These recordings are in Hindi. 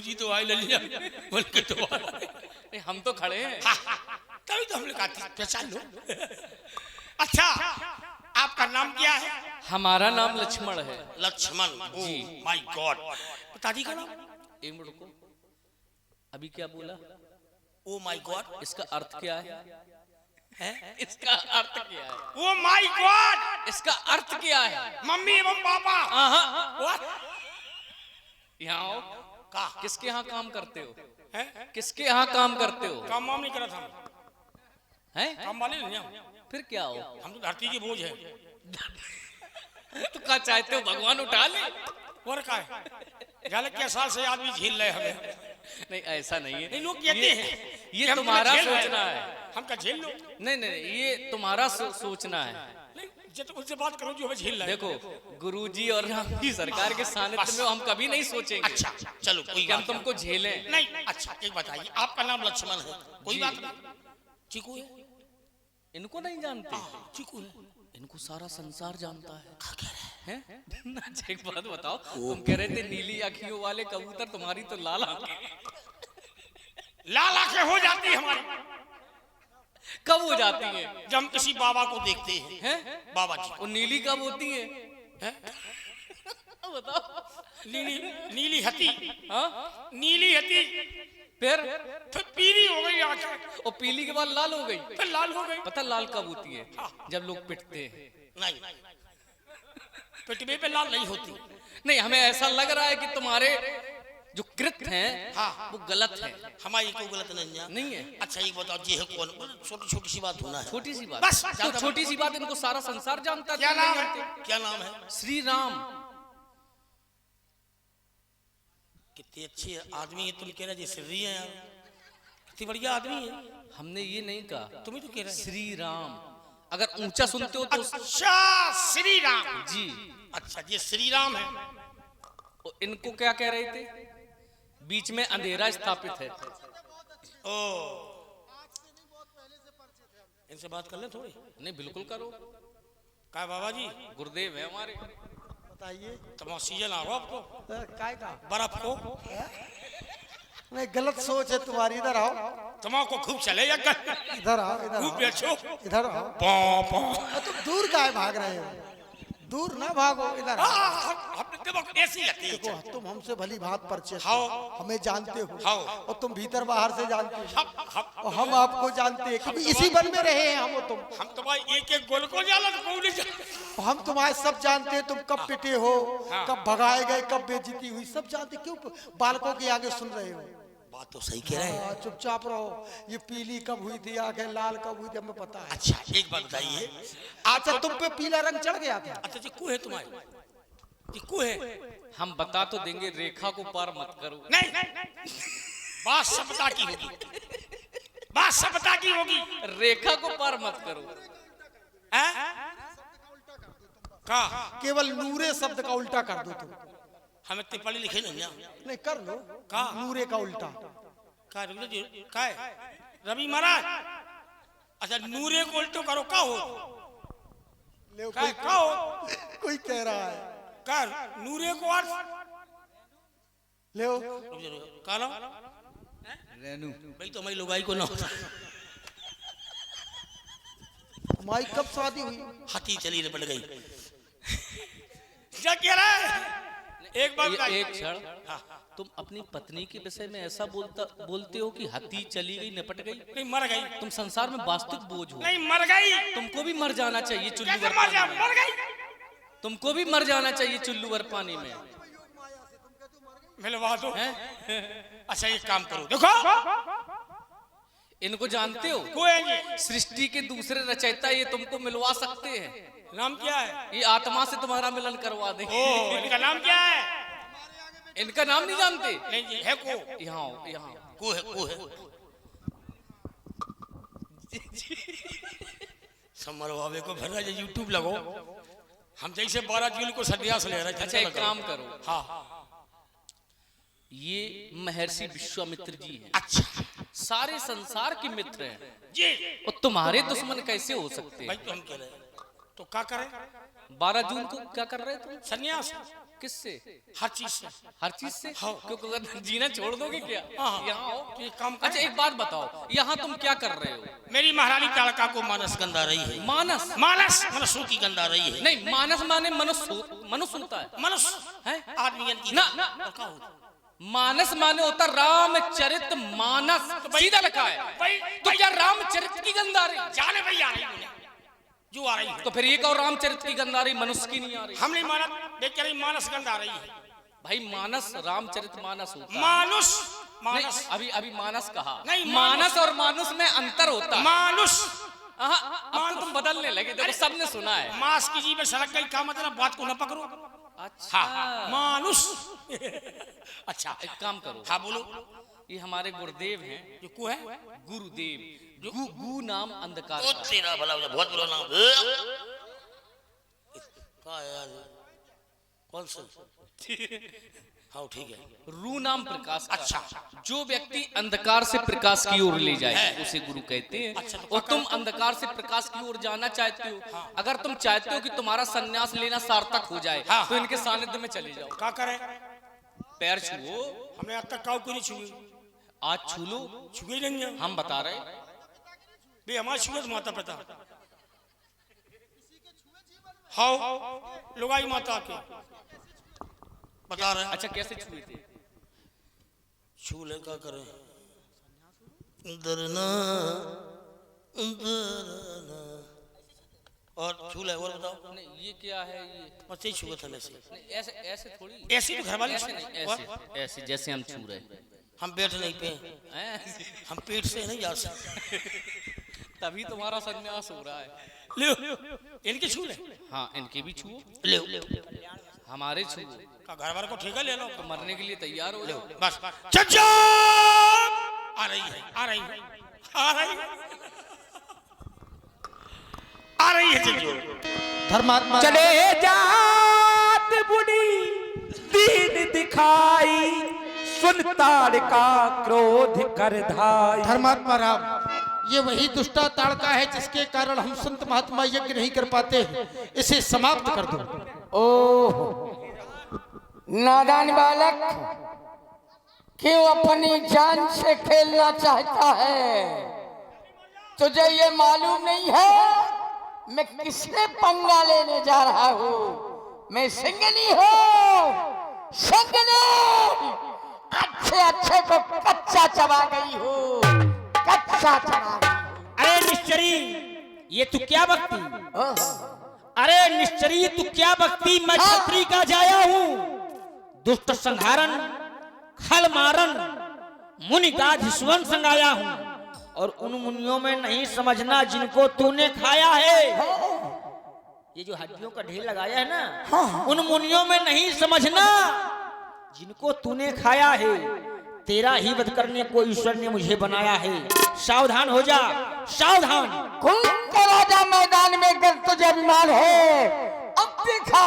गुरुजी तो आए ललिया बोल के तो नहीं हम तो खड़े हैं। तभी तो हमने कहा पहचान लो। अच्छा आपका नाम क्या है? हमारा नाम लक्ष्मण है। लक्ष्मण जी। My God. पिताजी का नाम? एक मिनट रुको, अभी क्या बोला? Oh my God. इसका अर्थ क्या है? इसका अर्थ क्या है? Oh my God. इसका अर्थ क्या है? मम्मी एवं पापा। यहाँ आओ। का किसके यहाँ काम करते हो? है? किसके यहाँ काम करते हो? काम वाम नहीं करा था हैं? काम वाले नहीं हम। फिर क्या हो? हम तो धरती के बोझ है। तो क्या चाहते हो भगवान उठा ले? और का है? झाले के साल से आदमी झेल रहे हमें। नहीं ऐसा नहीं है। नहीं लोग कहते हैं ये तुम्हारा सोचना है। हम का झेल लो। नहीं नहीं ये तुम्हारा सोचना है। नहीं तो उनसे बात करो जो हमें झेल रहे। देखो गुरुजी और राम जी सरकार के सानिध्य में हम कभी नहीं सोचेंगे। अच्छा चलो कोई कि हम तुमको झेलें। नहीं। अच्छा एक बताइए आपका नाम लक्ष्मण है, कोई बात नहीं। चीकू है? इनको नहीं जानते? चीकू है। इनको सारा संसार जानता है। अच्छा एक बात बताओ, तुम कह रहे थे नीली आंखियों वाले कबूतर, तुम्हारी तो लाल आंखें। लाल आंखें हो जाती है हमारी। कब हो जाती है? जब हम किसी बाबा को देखते हैं। बाबा जी। और नीली कब होती है? बताओ। नीली हती। हाँ नीली हती फिर पीली हो गई आंखें। और पीली के बाद लाल हो गई। फिर लाल हो गई। पता लाल कब होती है? जब लोग पिटते हैं। नहीं पिटवे पे लाल नहीं होती। नहीं हमें ऐसा लग रहा है कि तुम्हारे जो कृत हैं वो गलत है। हमारी कोई गलत नहीं है। अच्छा ये बताओ जी है कौन? छोटी छोटी सी बात होना है। छोटी सी बात बस तो छोटी सी बात इनको सारा संसार जानता है। क्या नाम है? क्या नाम है? श्री राम। कितने अच्छे आदमी है। तुम कह रहे जी श्री है यार, कितनी बढ़िया आदमी है। हमने ये नहीं कहा, तुम ही तो कह रहे श्री राम। अगर ऊंचा सुनते हो तो अच्छा श्री राम जी। अच्छा ये श्री राम है। इनको क्या कह रहे थे? बीच में अंधेरा स्थापित है। ओ इनसे बात कर ले थोड़ी। नहीं बिल्कुल करो। क्या बाबा जी? गुरुदेव है हमारे। बताइए। तुम्हारा सीजन आ रहा आपको काय का बर्फ को? नहीं गलत सोच है तुम्हारी। इधर आओ। तुम्हारा खूब चले या इधर आओ। इधर खूब आओ। बेचो। इधर आओ। तुम दूर काहे भाग रहे हो? दूर ना भागो, इधर ऐसी लगती है। देखो तुम हमसे भली बात परिचय, हाँ। हमें जानते हो, हाँ। और तुम भीतर बाहर से जानते हो, और हम आपको जानते हैं। कभी इसी वन में रहे हैं हम और तुम। हम तुम्हारे एक एक गोल को जाला तो कौन नहीं जानता। हम तुम्हारे सब जानते हैं। तुम कब पिटे हो, हाँ। कब भगाए गए, कब बेइज्जती हुई, सब जानते। क्यों बालकों के आगे सुन रहे हो? बात तो सही कह रहे हैं। चुपचाप रहो। ये पीली कब हुई थी आंखें, लाल कब हुई थी, हमें पता है। अच्छा एक बात बताइए। अच्छा तुम पे पीला रंग चढ़ गया क्या? अच्छा चिक्कू है तुम्हारे? चिक्कू है? हम बता तो देंगे, रेखा को पार मत करो। नहीं बात सपता की होगी। बात सपता की होगी। रेखा को पार मत करो। का केवल नूरे शब्द का उल्टा कर दो तुम। हम इतने पढ़े लिखे नहीं हैं। नहीं कर लो। का नूरे का उल्टा का है रवि महाराज? अच्छा नूरे को उल्टो करो का हो? ले का हो? कोई कह रहा है कर नूरे को अर्थ ले का लो रेनू भाई तो हमारी लोगाई को ना हमारी कब शादी हुई? हाथी चली निपट गई। क्या कह रहा है? एक बात एक क्षण, तुम अपनी पत्नी के विषय में ऐसा बोलते हो कि हाथी चली गई निपट गई। नहीं मर गई। तुम संसार में वास्तविक बोझ हो। नहीं मर गई। तुमको भी मर जाना चाहिए चुल्लू भर मर पानी में। गई। तुमको भी मर जाना चाहिए चुल्लू भर पानी में। मिलवा दो। अच्छा एक काम करो, देखो इनको जानते हो? कोई सृष्टि के दूसरे रचयिता ये तुमको मिलवा सकते हैं। नाम क्या है? ये आत्मा से तुम्हारा मिलन करवा देंगे। ओ इनका नाम क्या है? इनका नाम नहीं जानते? नहीं जी है को। यहाँ को है समर बाबे को भर रहा यूट्यूब लगो। हम जैसे 12 जून को संन्यास ले रहे। अच्छा एक काम करो। हाँ ये महर्षि विश्वामित्र जी हैं। अच्छा सारे संसार के मित्र हैं जी। और तुम्हारे दुश्मन कैसे हो सकते भाई हैं? तो हम कह रहे हैं तो क्या करें? 12 जून को क्या कर रहे तुम? संन्यास। किससे? हर चीज से। हर चीज से? हाँ। क्योंकि अगर जीना छोड़ दोगे क्या? हाँ। यहाँ आओ। तो ये काम करें। अच्छा एक बात बताओ, यहाँ तुम क्या कर रहे हो? मेरी महारानी ताड़का को मानस गंधा रही है। मानस? मानस मनुष्यों की गंधा रही है। नहीं, मानस माने मनुष्य, मनुष्य होता है। मनुष्य हैं? आदमी की ना। और क्या होता? मानस माने होता रामचरित मानस, सीधा लिखा है। तो क्या रामचरित की गंध आ रही? जाने भाई आ रही है, जो आ रही है। तो फिर ये कहो रामचरित की गंध आ रही, मनुष्य की नहीं आ रही। हम नहीं माना, देख के रही मानस गंध आ रही है। भाई मानस रामचरित मानस होता है। मानुष नहीं, मानस अभी मानस कहा। नहीं, मानस और मानुष में अंतर होता है। मानुष अब तो तुम बदलने लगे, देखो सबने सुना है। मांस की जीभ में सड़क गई, क्या मतलब? बात को न पकड़ो। अच्छा हाँ, मानुष। अच्छा एक काम करो। हाँ बोलो। ये हमारे गुरुदेव हैं। जो को है गुरुदेव। गु नाम अंधकार ओ का। तेरा भला हो जाए, बहुत बुरा नाम। क्या है यार? कौन सा? हाँ ठीक है। रू नाम प्रकाश का। अच्छा। जो व्यक्ति अंधकार से प्रकाश की ओर ले जाए उसे गुरु कहते हैं। अच्छा, तो और तुम अंधकार से प्रकाश की ओर जाना चाहते हो, अगर तुम चाहते हो कि तुम्हारा संन्यास लेना सार्थक हो जाए, तो इनके सानिध्य में चले जाओ। क्या करे? पैर छुओ। हमने अब तक काऊ को नहीं छुई। आज छू लो। छुई नहीं है हम बता रहे। बे, हमारे छुए तो माता पिता। हाँ लुगाई माता के बता रहे। अच्छा कैसे छुए थे? छू ले, क्या करे? दरना दरना और छू ले। और बताओ। नहीं ये क्या है? ये बस यही छुआ था वैसे। नहीं, ऐसे ऐसे थोड़ी। ऐसी तो घर वाली ऐसे नहीं, ऐसे ऐसे जैसे हम छू रहे हम बैठ नहीं पे, हैं। हम पेट से नहीं जा सकते। तभी तुम्हारा संन्यास हो रहा है। ले इनके छू ले। हाँ इनके भी छुओ, ले हमारे छुओ। का घर वाले को ठेका ले लो। तो मरने के लिए तैयार हो जाओ। बस चचा आ रही है, आ रही है, आ रही है, आ रही है। चलिए धर्मात्मा चले जात बुढ़ी दीन दिखाई, सुन ताड़का क्रोध कर धाई। धर्मात्मा राम, ये वही दुष्टा ताड़का है जिसके कारण हम संत महात्मा यज्ञ नहीं कर पाते हैं। इसे समाप्त कर दो। ओह नादान बालक, क्यों अपनी जान से खेलना चाहता है? तुझे ये मालूम नहीं है मैं किससे पंगा लेने जा रहा हूँ? मैं सिंगनी हूँ, सिंगनी। अच्छे को कच्चा चबा गई हूँ, कच्चा चबा गई। अरे निश्चरी, ये तू क्या बकती? ओह, अरे निश्चरी तू क्या बकती? मैं क्षत्रिय का जाया हूँ, दुष्ट संहारन, खल मारन, मुनि का धिस्वन संगाया हूँ। और उन मुनियों में नहीं समझना जिनको तूने खाया है। ये जो हड्डियों का ढेर लगाया है ना, उन मुनियों में नहीं समझना जिनको तूने खाया है। तेरा ही वध करने को ईश्वर ने मुझे बनाया है। सावधान हो जा, सावधान। कौन का राजा मैदान में गर तुझे अभिमान है? अब देखा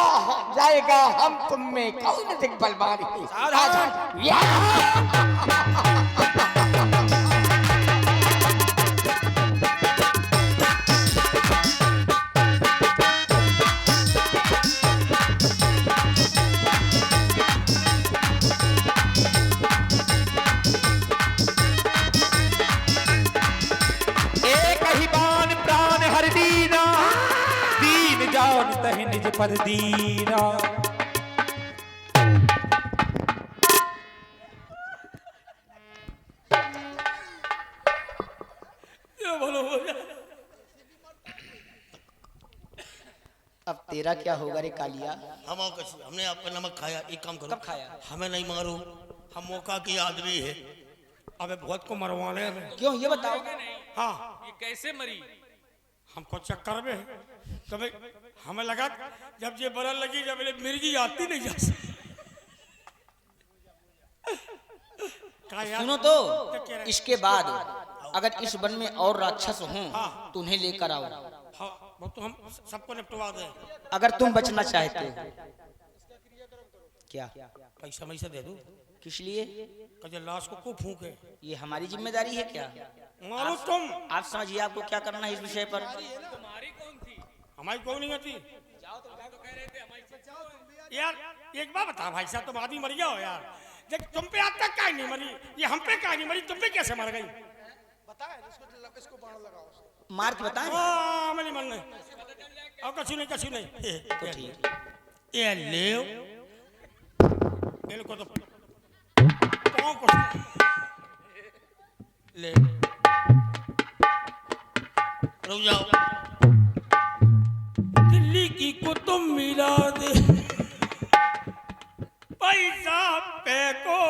जाएगा हम तुम में कौन अधिक बलवान है। सावधान। एक ही बाण प्राण हर दीना, दीन जान तहि निज पद दीना। अब तेरा क्या होगा रे कालिया? हमने आपका नमक खाया। एक काम करो, कब खाया? हमें नहीं मारो, हम मौका की आदमी है। अबे बहुत को मरवाने हमें। क्यों ये बताओ? हाँ ये कैसे मरी? हमको चक्कर में है। कभी हमें लगा जब ये बरन लगी, जब ये मिर्गी आती नहीं जा सकती। कहा यार, सुनो तो, इसके बाद अगर इस वन में और राक्षस हों तो उन्हें लेकर आओ। हाँ वो तो हम सबको निपटवा दें। अगर तुम बचना चाहते हो। क्या? पैसा मैसा दे दो। किस लिए? कहे लाश को फूके। ये हमारी जिम्मेदारी है क्या? मारो तुम। आप समझिए आपको क्या करना है इस विषय पर। हमारी कौन नहीं होती। यार एक बात बता भाई साहब, तुम आदमी मर गया हो यार। देख तुम पे आज तक काहे नहीं मरी, ये हम पे काहे नहीं मरी, तुम पे कैसे मर गई? मार्च बताएं। हाँ मैंने मरने और कछु नहीं तो ठीक ये ले इनको तो पाँव को ले रुक जाओ। दिल्ली की कुतुब मीनार दे पैसा फेंको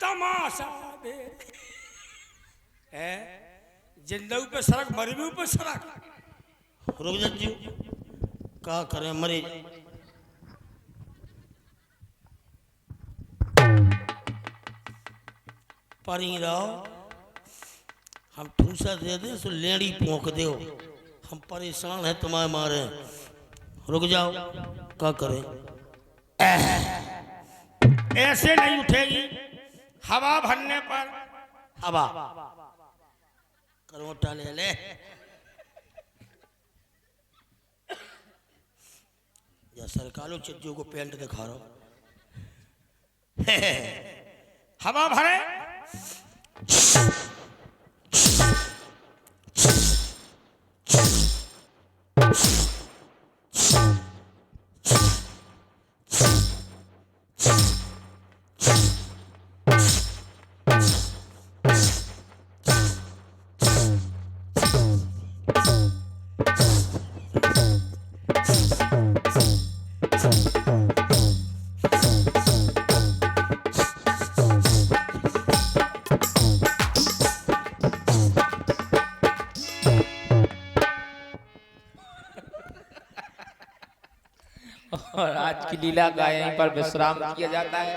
तमाशा दे है जिंदा पे सड़क मरी भी ऊपर सड़क। रुक जा जी क्या करें मरी परी रहो हम ठूसा दे दे सो लेड़ी पोंक दो, हम परेशान है तुम्हारे मारे। रुक जाओ क्या करें ऐसे नहीं उठेगी हवा भरने पर हवा करोटा ले ले या सरकारों चिट्ठियों को पेंट दिखा रहा हूं। हवा भरे और आज की लीला का यहीं पर विश्राम किया जाता है।